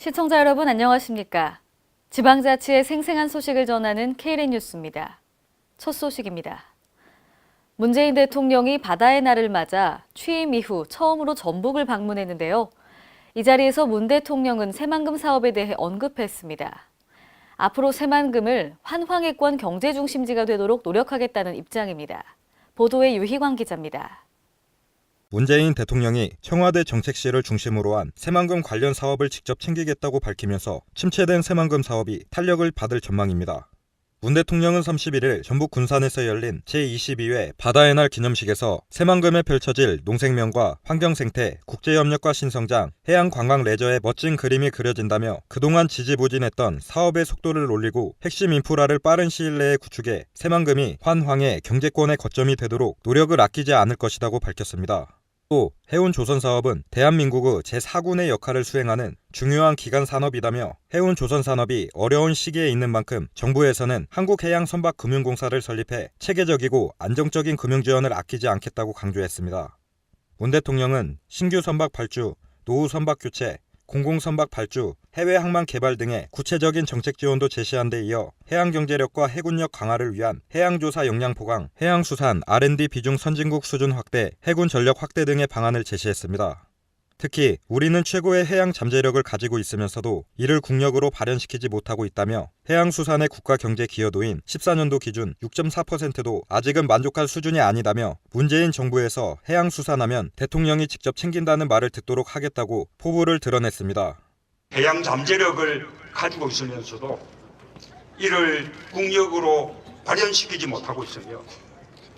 시청자 여러분 안녕하십니까? 지방자치의 생생한 소식을 전하는 K랜 뉴스입니다. 첫 소식입니다. 문재인 대통령이 바다의 날을 맞아 취임 이후 처음으로 전북을 방문했는데요. 이 자리에서 문 대통령은 새만금 사업에 대해 언급했습니다. 앞으로 새만금을 환황해권 경제중심지가 되도록 노력하겠다는 입장입니다. 보도에 유희광 기자입니다. 문재인 대통령이 청와대 정책실을 중심으로 한 새만금 관련 사업을 직접 챙기겠다고 밝히면서 침체된 새만금 사업이 탄력을 받을 전망입니다. 문 대통령은 31일 전북 군산에서 열린 제22회 바다의 날 기념식에서 새만금에 펼쳐질 농생명과 환경생태, 국제협력과 신성장, 해양관광 레저의 멋진 그림이 그려진다며 그동안 지지부진했던 사업의 속도를 올리고 핵심 인프라를 빠른 시일 내에 구축해 새만금이 환황의 경제권의 거점이 되도록 노력을 아끼지 않을 것이라고 밝혔습니다. 또 해운 조선 사업은 대한민국의 제4군의 역할을 수행하는 중요한 기간 산업이다며 해운 조선 산업이 어려운 시기에 있는 만큼 정부에서는 한국해양선박금융공사를 설립해 체계적이고 안정적인 금융 지원을 아끼지 않겠다고 강조했습니다. 문 대통령은 신규 선박 발주, 노후 선박 교체, 공공선박 발주, 해외 항만 개발 등의 구체적인 정책 지원도 제시한 데 이어 해양경제력과 해군력 강화를 위한 해양조사 역량 보강, 해양수산 R&D 비중 선진국 수준 확대, 해군 전력 확대 등의 방안을 제시했습니다. 특히 우리는 최고의 해양 잠재력을 가지고 있으면서도 이를 국력으로 발현시키지 못하고 있다며 해양수산의 국가경제 기여도인 14년도 기준 6.4%도 아직은 만족할 수준이 아니다며 문재인 정부에서 해양수산하면 대통령이 직접 챙긴다는 말을 듣도록 하겠다고 포부를 드러냈습니다. 해양 잠재력을 가지고 있으면서도 이를 국력으로 발현시키지 못하고 있으며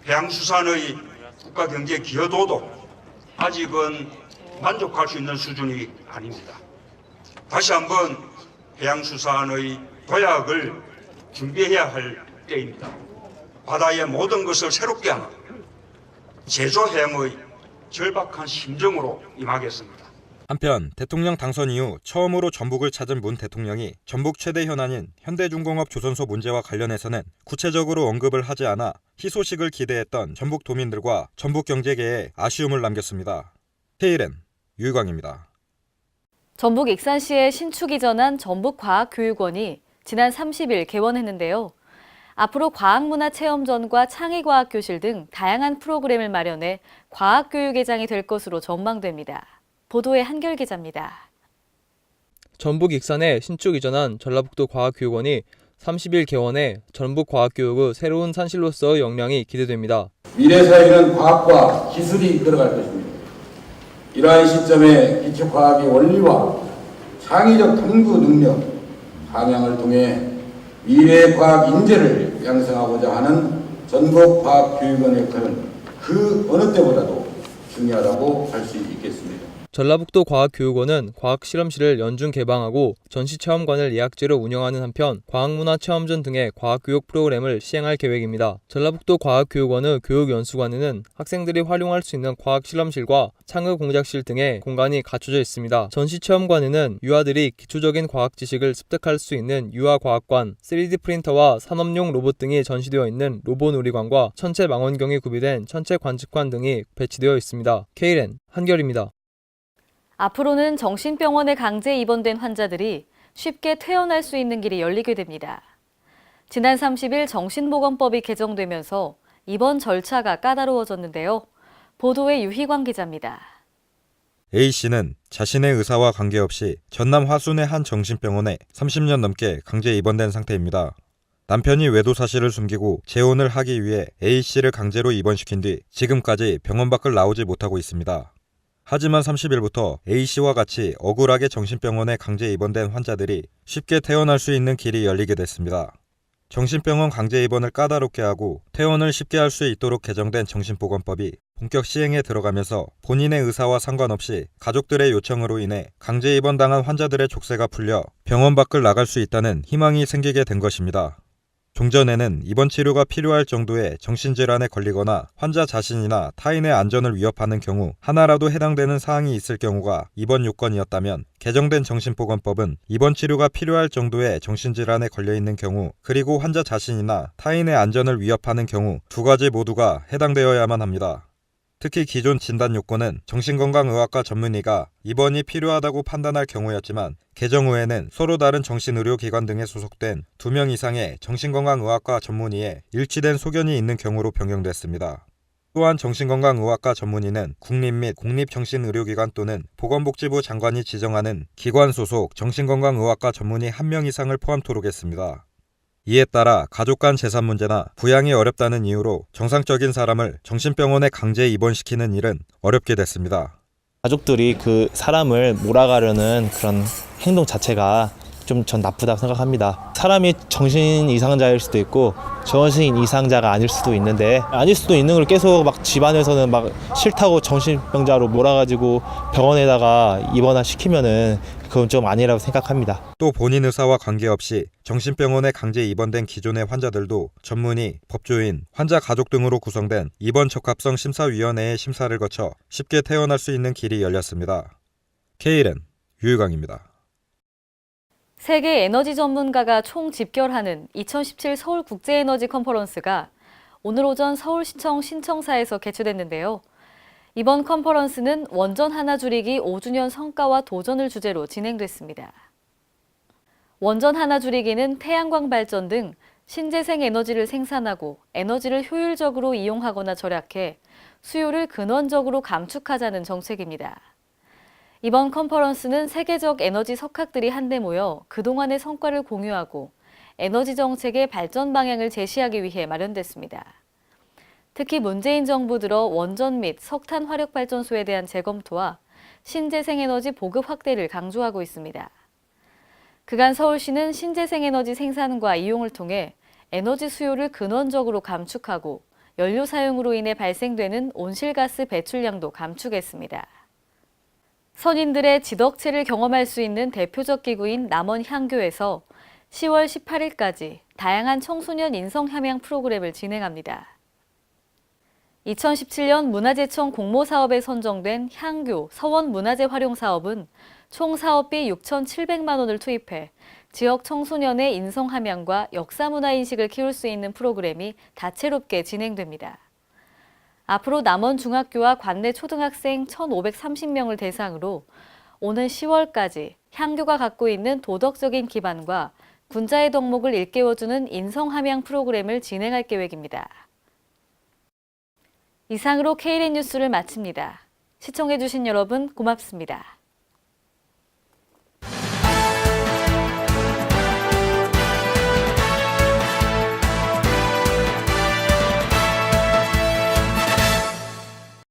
해양수산의 국가경제 기여도도 아직은 만족할 수 있는 수준이 아닙니다. 다시 한번 해양수산의 도약을 준비해야 할 때입니다. 바다의 모든 것을 새롭게 하는 제조해양의 절박한 심정으로 임하겠습니다. 한편 대통령 당선 이후 처음으로 전북을 찾은 문 대통령이 전북 최대 현안인 현대중공업 조선소 문제와 관련해서는 구체적으로 언급을 하지 않아 희소식을 기대했던 전북 도민들과 전북 경제계에 아쉬움을 남겼습니다. K랜 유희광입니다. 전북 익산시의 신축 이전한 전북과학교육원이 지난 30일 개원했는데요. 앞으로 과학문화체험전과 창의과학교실 등 다양한 프로그램을 마련해 과학교육회장이 될 것으로 전망됩니다. 보도에 한결 기자입니다. 전북 익산에 신축 이전한 전라북도 과학교육원이 30일 개원해 전북 과학교육의 새로운 산실로서의 역량이 기대됩니다. 미래 사회는 과학과 기술이 이끌어갈 것입니다. 이러한 시점에 기초과학의 원리와 창의적 탐구 능력, 함양을 통해 미래의 과학 인재를 양성하고자 하는 전북과학교육원의 역할은 그 어느 때보다도 중요하다고 할 수 있겠습니다. 전라북도 과학교육원은 과학실험실을 연중 개방하고 전시체험관을 예약제로 운영하는 한편 과학문화체험전 등의 과학교육 프로그램을 시행할 계획입니다. 전라북도 과학교육원의 교육연수관에는 학생들이 활용할 수 있는 과학실험실과 창의공작실 등의 공간이 갖춰져 있습니다. 전시체험관에는 유아들이 기초적인 과학 지식을 습득할 수 있는 유아과학관, 3D 프린터와 산업용 로봇 등이 전시되어 있는 로봇놀이관과 천체 망원경이 구비된 천체 관측관 등이 배치되어 있습니다. K랜 한결입니다. 앞으로는 정신병원에 강제 입원된 환자들이 쉽게 퇴원할 수 있는 길이 열리게 됩니다. 지난 30일 정신보건법이 개정되면서 입원 절차가 까다로워졌는데요. 보도에 유희광 기자입니다. A씨는 자신의 의사와 관계없이 전남 화순의 한 정신병원에 30년 넘게 강제 입원된 상태입니다. 남편이 외도 사실을 숨기고 재혼을 하기 위해 A씨를 강제로 입원시킨 뒤 지금까지 병원 밖을 나오지 못하고 있습니다. 하지만 30일부터 A씨와 같이 억울하게 정신병원에 강제 입원된 환자들이 쉽게 퇴원할 수 있는 길이 열리게 됐습니다. 정신병원 강제 입원을 까다롭게 하고 퇴원을 쉽게 할 수 있도록 개정된 정신보건법이 본격 시행에 들어가면서 본인의 의사와 상관없이 가족들의 요청으로 인해 강제 입원당한 환자들의 족쇄가 풀려 병원 밖을 나갈 수 있다는 희망이 생기게 된 것입니다. 종전에는 입원 치료가 필요할 정도의 정신질환에 걸리거나 환자 자신이나 타인의 안전을 위협하는 경우 하나라도 해당되는 사항이 있을 경우가 입원 요건이었다면 개정된 정신보건법은 입원 치료가 필요할 정도의 정신질환에 걸려있는 경우 그리고 환자 자신이나 타인의 안전을 위협하는 경우 두 가지 모두가 해당되어야만 합니다. 특히 기존 진단 요건은 정신건강의학과 전문의가 입원이 필요하다고 판단할 경우였지만 개정 후에는 서로 다른 정신의료기관 등에 소속된 2명 이상의 정신건강의학과 전문의에 일치된 소견이 있는 경우로 변경됐습니다. 또한 정신건강의학과 전문의는 국립 및 공립정신의료기관 또는 보건복지부 장관이 지정하는 기관 소속 정신건강의학과 전문의 1명 이상을 포함토록 했습니다. 이에 따라 가족 간 재산 문제나 부양이 어렵다는 이유로 정상적인 사람을 정신병원에 강제 입원시키는 일은 어렵게 됐습니다. 가족들이 그 사람을 몰아가려는 그런 행동 자체가 좀 전 나쁘다고 생각합니다. 사람이 정신 이상자일 수도 있고 정신 이상자가 아닐 수도 있는데 아닐 수도 있는 걸 계속 막 집안에서는 막 싫다고 정신병자로 몰아가지고 병원에다가 입원을 시키면은 그건 좀 아니라고 생각합니다. 또 본인 의사와 관계없이 정신병원에 강제 입원된 기존의 환자들도 전문의, 법조인, 환자 가족 등으로 구성된 입원 적합성 심사위원회의 심사를 거쳐 쉽게 퇴원할 수 있는 길이 열렸습니다. Kren 유유광입니다. 세계 에너지 전문가가 총 집결하는 2017 서울국제에너지 컨퍼런스가 오늘 오전 서울시청 신청사에서 개최됐는데요. 이번 컨퍼런스는 원전 하나 줄이기 5주년 성과와 도전을 주제로 진행됐습니다. 원전 하나 줄이기는 태양광 발전 등 신재생 에너지를 생산하고 에너지를 효율적으로 이용하거나 절약해 수요를 근원적으로 감축하자는 정책입니다. 이번 컨퍼런스는 세계적 에너지 석학들이 한데 모여 그동안의 성과를 공유하고 에너지 정책의 발전 방향을 제시하기 위해 마련됐습니다. 특히 문재인 정부 들어 원전 및 석탄 화력 발전소에 대한 재검토와 신재생 에너지 보급 확대를 강조하고 있습니다. 그간 서울시는 신재생 에너지 생산과 이용을 통해 에너지 수요를 근원적으로 감축하고 연료 사용으로 인해 발생되는 온실가스 배출량도 감축했습니다. 선인들의 지덕체를 경험할 수 있는 대표적 기구인 남원향교에서 10월 18일까지 다양한 청소년 인성 함양 프로그램을 진행합니다. 2017년 문화재청 공모사업에 선정된 향교 서원문화재 활용사업은 총 사업비 6,700만 원을 투입해 지역 청소년의 인성 함양과 역사문화인식을 키울 수 있는 프로그램이 다채롭게 진행됩니다. 앞으로 남원 중학교와 관내 초등학생 1,530명을 대상으로 오는 10월까지 향교가 갖고 있는 도덕적인 기반과 군자의 덕목을 일깨워주는 인성함양 프로그램을 진행할 계획입니다. 이상으로 Kren 뉴스를 마칩니다. 시청해주신 여러분 고맙습니다.